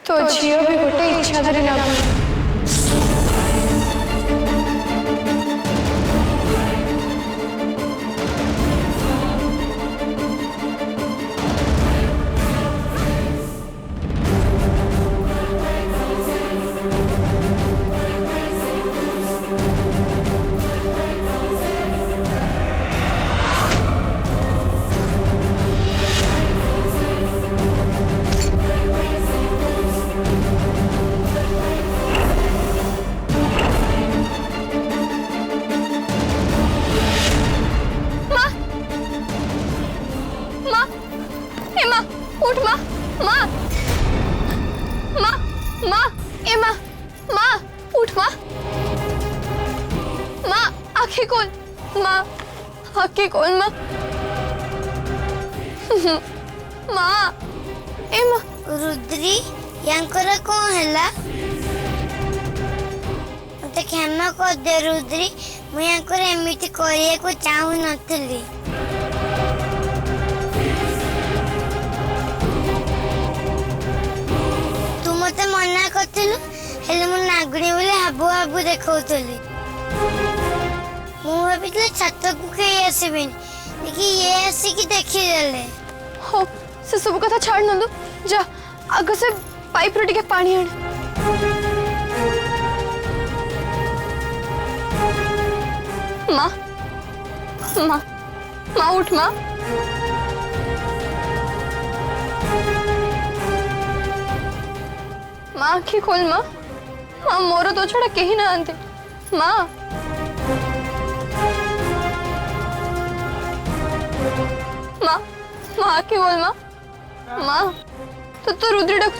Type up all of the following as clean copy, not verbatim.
तो झील भी गोटे इच्छाधारी नाग। उठ माँ, माँ, माँ, माँ, माँ, माँ, उठ माँ, माँ, आँखें खोल, माँ, आँखें खोल माँ, माँ, माँ। रुद्री यांकर कौन हैला? मते क्षमा कर दे रुद्री, मैं यांकर एमिति करिए को चाहू नथली। मते मना करथिलु हेले मु नागुणी बोले हाबु हाबु देखौतली मु भाबितले छात को के आसीबिन देखि ये आसी की देखि देले हो से सब कथा छाड़ नंदु जा आग से पाइप रे टिके पानी आण मां मां मां उठ मां माँ आँखी खोल माँ माँ मोर तो छड़ा कहीं ना आंते माँ माँ माँ आँखी खोल माँ माँ तो रुद्री डक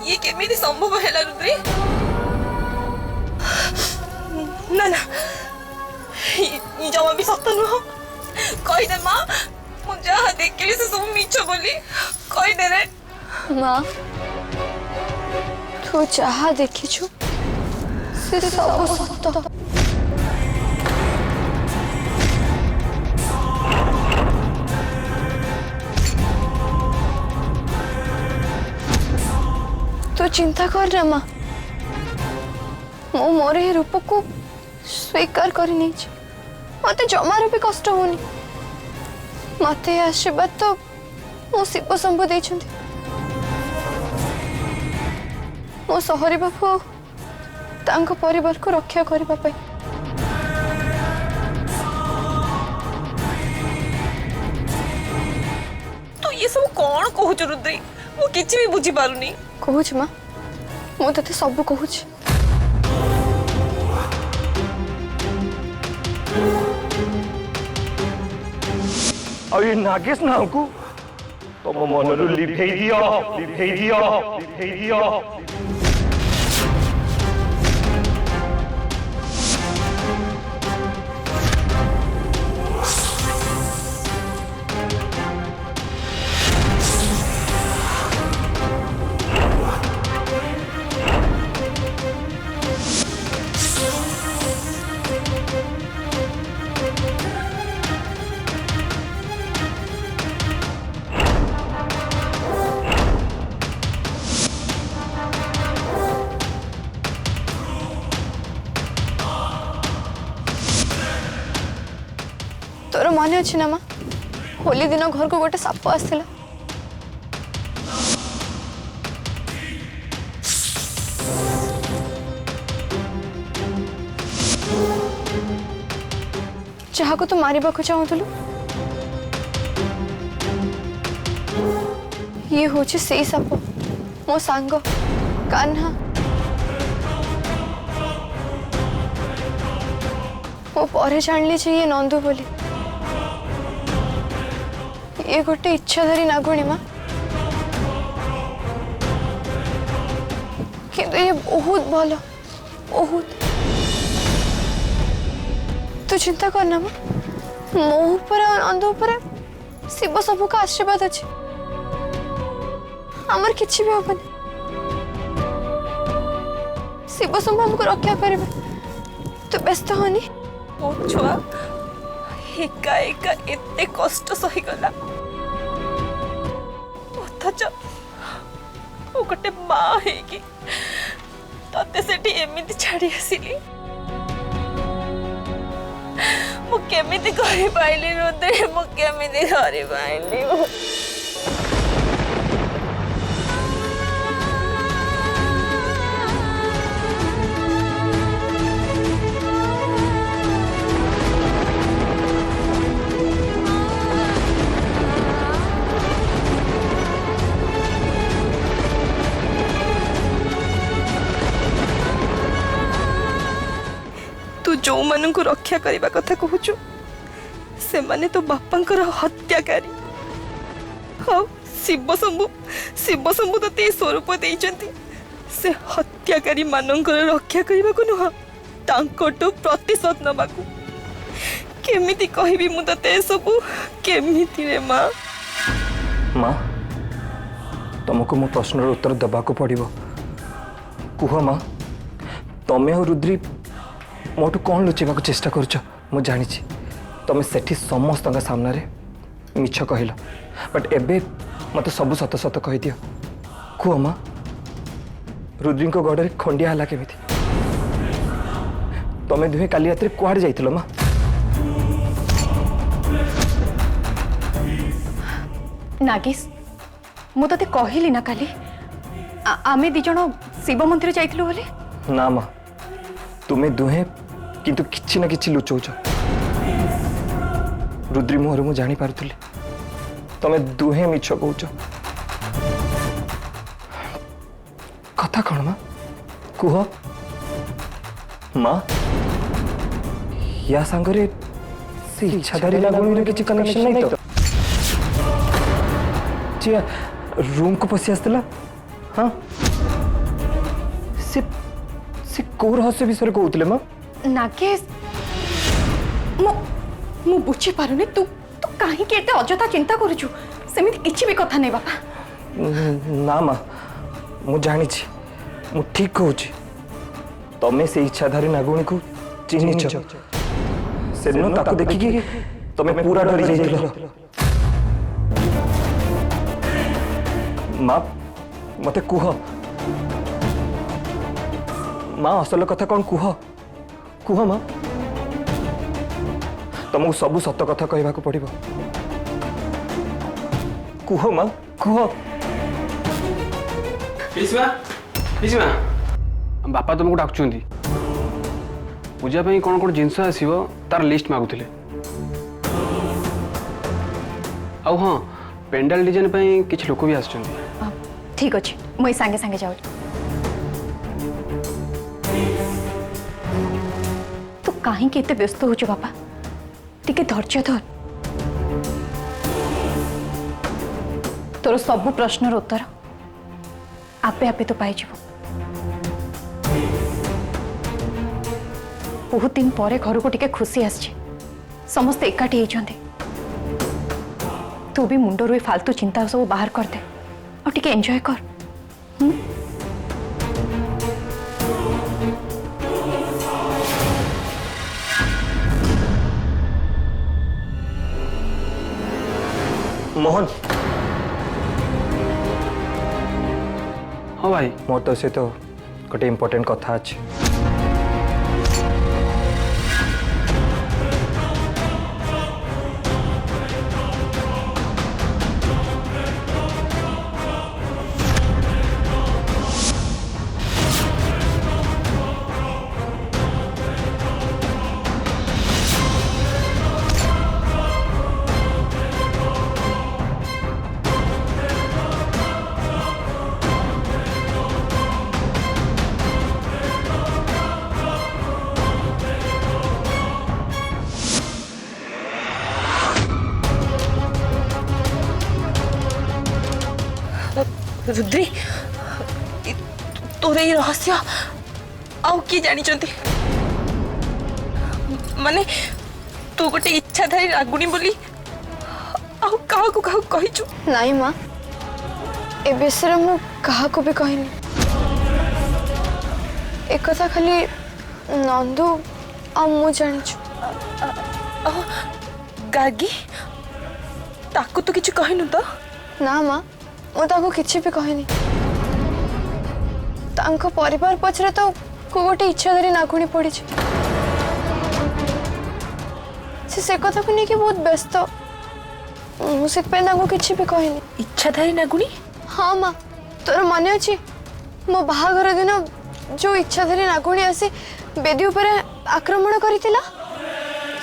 ये केमिति संभव है रुद्री? ना ना ये जमा भी सत्य नुह कही दे माँ मुझे जहाँ देखिली से सब मिछ बोली कही दे रे माँ तू जहाँ देखिछु से सब सत्य तो चिंता कर ना माँ मो मोर ही रूप को स्वीकार कर मत जमार भी कष्ट होनी मत आशीर्वाद तो मो शिव शंभु देछंती मो सहरी बापू तांको परिवार को रक्षा करबा पई तो ये सब कौन कहूच रुद्री मु किछि भी बुझी पारुनी कहूच माँ मु तते सब कहूच और ये नागेश नाम को तो मो मनरु लिभेई दियो लिभेई दियो लिभेई दियो तोर मन अच्छी ना माँ होली दिन घर को गोटे साप आसला जहा को तू मारिबा को चाहूलु ये होची से साप मो सांग कान्हा मो परे जान ये नंदू बोली ये गोटे इच्छाधारी नागुणी माँ किंतु ये बहुत भल बहुत तू चिंता करना माँ मो ऊपर नंदू ऊपर शिव सबू का आशीर्वाद अच्छे आमर किछि भी हबनी शिव शंभु हमको रक्षा करेंगे तू व्यस्त होनी मो छुआ एका एका एते कष्ट सही गला अथच मो गोटे माँ है तते सेठी एमिति छाड़ी आसिली मु केमिति करि पाइली रुद्रे मु केमिति करि पाइली तू जो मन को रक्षा करने कथा कहूचु से माने तो बापांकर हत्याकारी हाँ शिव शंभु ते स्वरूप देइचंती से हत्याकारी मानकर रक्षा करने को नुह तांकटो प्रतिशोध नबाकू केमिति कहबी मु तते सबु केमिति रे माँ माँ तुमको मो प्रश्नर उत्तर देवाक पड़ो कुह माँ तमें और रुद्री मोटू कौन लुचेबा चेष्टा करुच मु जानी तुम सेठी समस्त सामना रे मिछ कहल बट एबे मत सब सत सत कह दियो कुह माँ रुद्री गड़े खंडिया है केमी तमें दुहे काली रात कुआड़े जाइल माँ नागेश मु ते कहली ना काली आमे दी जण शिव मंदिर जाइथिलु बोले ना माँ तुम्हें दुहे किंतु किछि ना किछि लुचौच रुद्री मुहर मु जानी पारुथली तमें दुहे मिछ कहूच कथा कौन माँ कुह माँ या सांगरे से इच्छाधारी नागुणी किछि कनेक्शन नहीं तो चिया रूम को पसी आसला हाँ से को रहस्य विषय कहते माँ नागेश मु बुझी पारुनी तू तू काहे के एते अजथा चिंता करूछु सेमिति किछि भी कथा नै बापा ना माँ मु जानी मु ठीक कहूँ तमें से इच्छाधारी नागुणी को चिन्हिच से दिन ताको देखिकी तमें पूरा डरी जाइथिल माँ मते कुह माँ असल कथा कौन कुह कुह माँ तुमको सबू सत कथा कहवा पड़ो कुह माँ कुह बापा तुमको डाकुंट पूजा कौन कौन जिनस आसो तार लिस्ट मागुले आ हाँ पेंडाल डिजाइन किसी लोक भी आस ठीक अच्छे मुझे सांगे सांगे जाऊँ तू कहीं के व्यस्त हो बापा टिके धैर्य धर तोर सब प्रश्नर उत्तर आपे आपे तो पाई बहुत दिन पर घर को टिके खुशी आसी समस्ते एकाठी होती तू भी मुंडर फालतू चिंता सब बाहर कर दे और टिके एंजॉय कर मोहन हाँ भाई मोर तो सहित गोटे इम्पोर्टेंट कथा अच्छे रुद्री तोर ये रहस्य आउ किए जानी माने तू गोटे इच्छाधारी रागुणी बोली आउ क्या कहीचु नाई माँ ए विषय मु कहा भी कहनी एक कथा खाली नंदू आ मु जानिछु गार्गी ताकू तो किसी कहनु तो ना माँ मु ताको किछि भी कहनी तांको परिवार पछरे तो को गोटे इच्छाधारी नागुणी पड़ी से कथा को लेकिन बहुत व्यस्त मुझे किसी भी कहनी इच्छाधारी नागुणी हाँ माँ तोर मन अच्छी मो बाहाघर दिन जो इच्छाधारी नागुणी आसी बेदी उपरे आक्रमण करितिला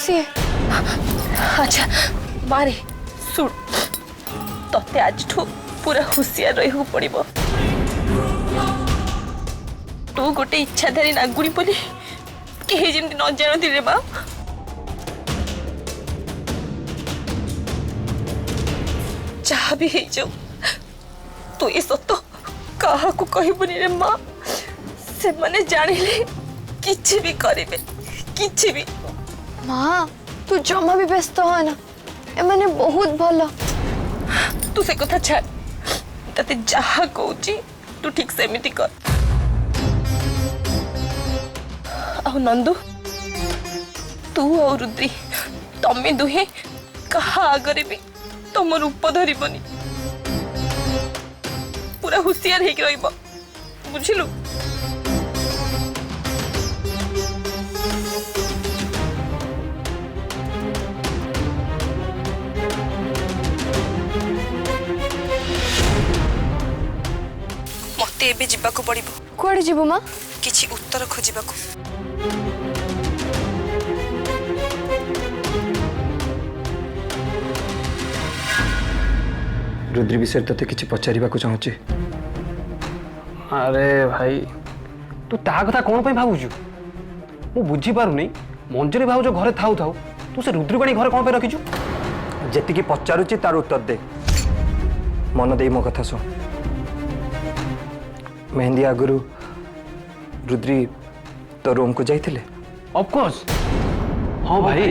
सी अच्छा मारे सुन तते आज पूरा होशियार रही पड़ो तू गोटे इच्छाधारी नागुणी बोली कहीं जमी न जानती रे माँ जहाँ भी है जाऊ तू ये सत कहा को कहबनी रे माँ से माने जानिले किछि भी करिवे किछि भी माँ तू जमा भी व्यस्त हो ना ए माने बहुत भलो तू से कथा छाड़ तते जहा कहूची तू ठीक सेमिति कर आउ नंदू तू और रुद्री तमे दुहे कहा आगरे भी तुम रूप धरबनी पूरा होशियार होके रहिबो बुझिलु मते एबे जिबाको पड़िबो कुआडे जीवु माँ किछि उत्तर खोजिबाको रुद्री विषय तते किछि पचारिबा को चाहूची अरे भाई तू ता कथा कौन पे भावुଛୁ मु बुझी पारुनी मंजरी भाउज घरे थाउ थाउ तू से रुद्री बाणी घरे कौन पे रखिछु जेतिकी पचारुची तार उत्तर दे मन दे मो कथा सुन मेहंदी आगुरु रुद्री तो रूम को जाइथिले ऑफ कोर्स हां भाई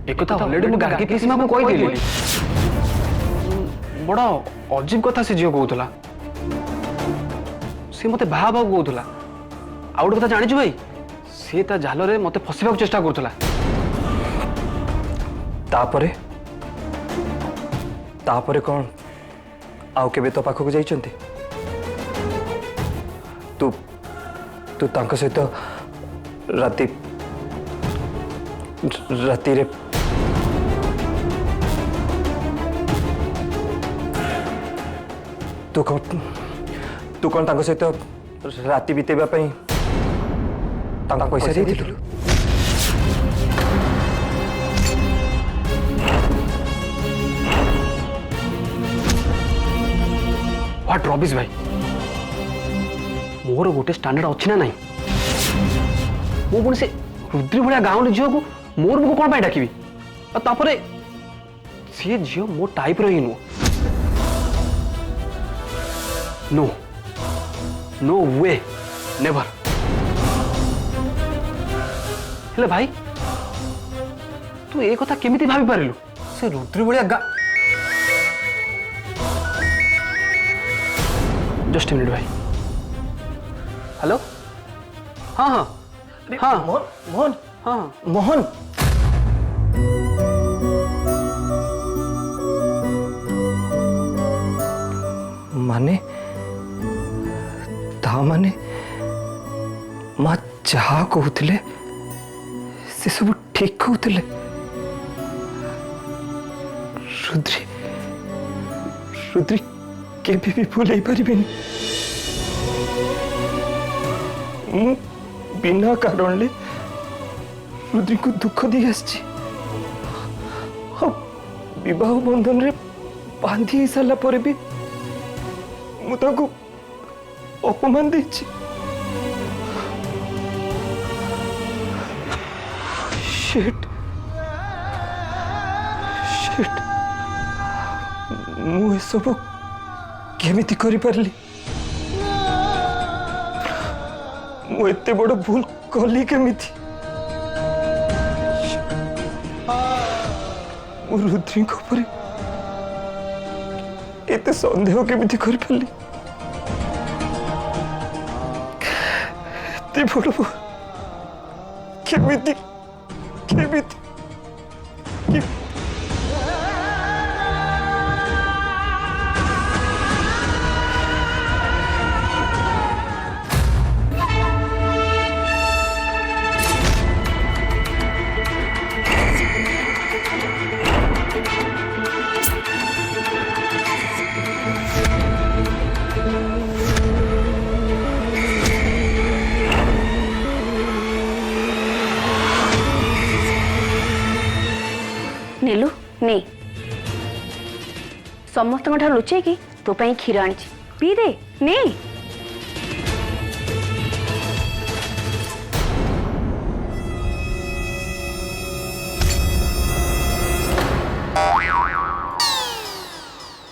एक कथा ऑलरेडी मु गार्गी के सीमा को कहि देली बड़ा अजीब कथा से झियो कहूला सी मते भाव भाव कहूला आ गोटे कथा जानिछु भाई सी ता जाल रे मते फसिबा चेष्टा करथुला तापरे कौन आउ केबे तो पाखक जाइचंती तू तू तांको सहित राति राति रे तू कौन तांको सहित राति बितेबा पई तांका पैसा देइथिलु व्हाट रबिश भाई मोर गोटे स्टैंडर्ड अच्छी ना नहीं मो पुणी से रुद्री भाया गाँव झील को मोर मुझे कौन डाकि सी झील मो टाइप रि नुह नो नो वे नेवर हेले भाई तू ए कथा केमिति भाभी पारिलु से रुद्री भाया जस्ट मिनट भाई हेलो हाँ हाँ हाँ मोहन हाँ मोहन माने ता माने माँ जहा कहते से सब ठीक कहते रुद्री रुद्री केबे भी भूल पारिबेनी मु बिना कारण ले रुद्री को दुख दी आसी विवाह बंधन रे बांधी सारा पर भी मुझे अपमान देछि शिट शिट मु सब केमिति करि परली मु एते बड़ भूल कली केमिति मु रुद्री को परे एते संदेह केमिति करि परली ते बड़ भूल केमिति केमिति नीलू ने समस्त लुचे कि तो पाई क्षीर आनी पी दे ने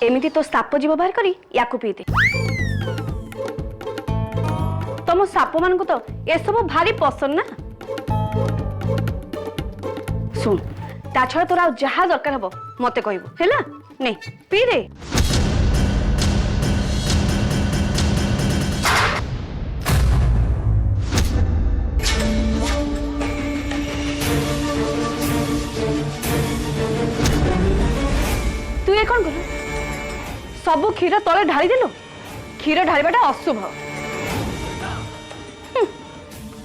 एमिति तो साप जीव बाहर करी या पी दे तुम साप मान को तो ये सब भारी पसंद ना सुन ता छड़ा तोरा जहा दरकार हबो मते कहबो हैला नै पी दे तू ये कौन कर सब क्षीर तले ढाली देलु क्षीर ढालिबाटा अशुभ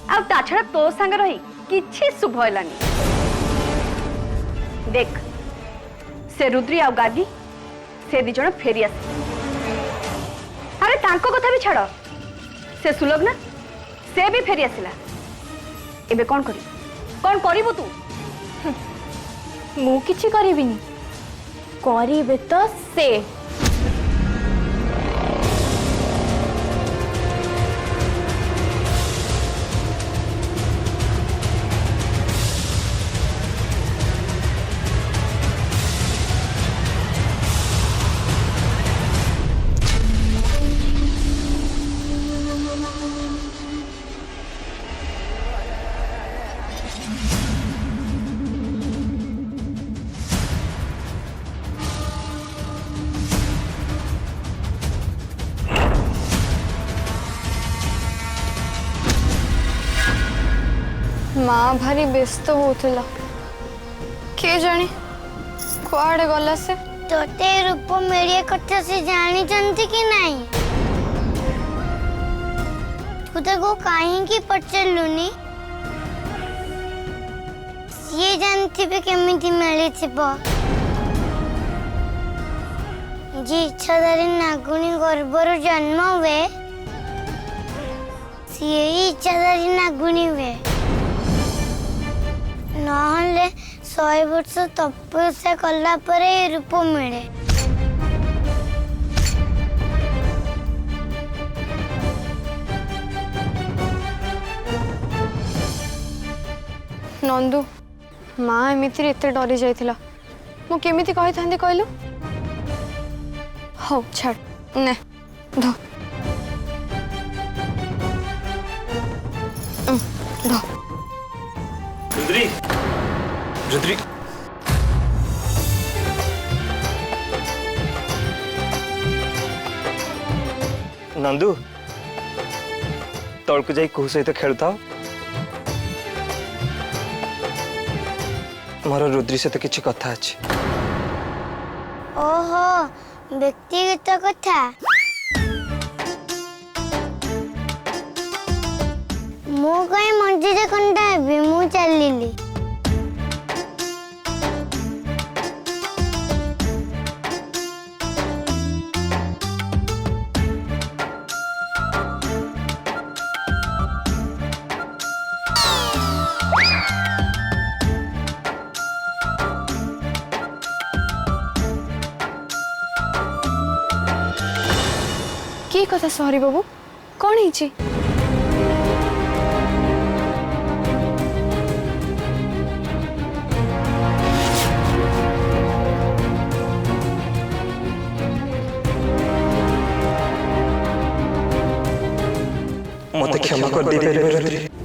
आ ता छड़ा तो संग रही किछि शुभ हैलानी देख से रुद्री आ गागी से दी जण फेरी आस अरे तांको कथा भी छाड़ से सुलग्ना से भी फेरी आसिला एबे कौन करिबो तू मु किछि करिबिनी करिबे तो से माँ भारी व्यस्त होता के जाने कुआड़े गला से तोते रूप मेरिया कथा से जानी जानती कि नहीं तू तो कहीं की पचलुनी ये जानती भी केमिति मिली थिबो जी इच्छाधारी नागुणी गर्भर जन्म हुए सी इच्छाधारी नागुणी हुए नहले 100 वर्ष तपस्या कला परे रूप मिले नंदू माँ एमती एत डरी जाइथिला मु केमिति कहि थांदे कहलु हो छाड़ ने धो धो रुद्री रुद्री नंदू तौल को जाई कुह सहित खेलता मोर रुद्री से तो किसी कथा अच्छी ओहो व्यक्तिगत कथा मु कहीं मस्जिद कंटा हेबी मु चलिली की कथा सॉरी बाबू कौन है मते क्षमा कर दे परिबे